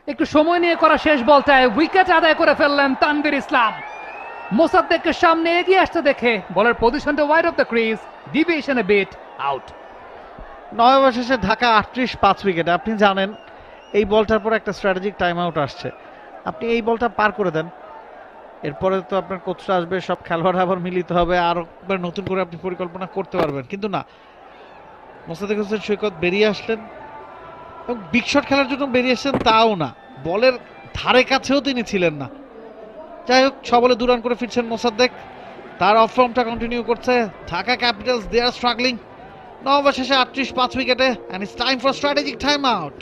একটু সময় নিয়ে করা শেষ বলটায় উইকেট আদায় করে ফেললেন তানভীর ইসলাম। মোসাদ্দেককে সামনে এগিয়ে আসতে দেখে বলের পজিশনটা wide of the crease, deviation a bit, out. 9 over শেষে ঢাকা 38 উইকেটে। আপনি জানেন এই বলটার পর একটা স্ট্র্যাটেজিক টাইম আউট আসছে, আপনি এই বলটা পার করে দেন, এরপরে তো আপনার কোচটা আসবে, সব খেলোয়াড় আবার মিলিত হবে, আর নতুন করে আপনি পরিকল্পনা করতে পারবেন। কিন্তু না, মোসাদ্দেক হোসেন সৈকত বেরিয়ে আসলেন এবং বিগ শট খেলার জন্য বেরিয়ে আসছেন তাও না, বলের ধারে কাছেও তিনি ছিলেন না। যাই হোক, সবলে 2 রান করে ফিরছেন মোসাদ্দেক, তার অফ ফর্মটা কন্টিনিউ করছে। Dhaka Capitals they are struggling. 9 over শেষে 38 উইকেটে, and it's time for strategic time out.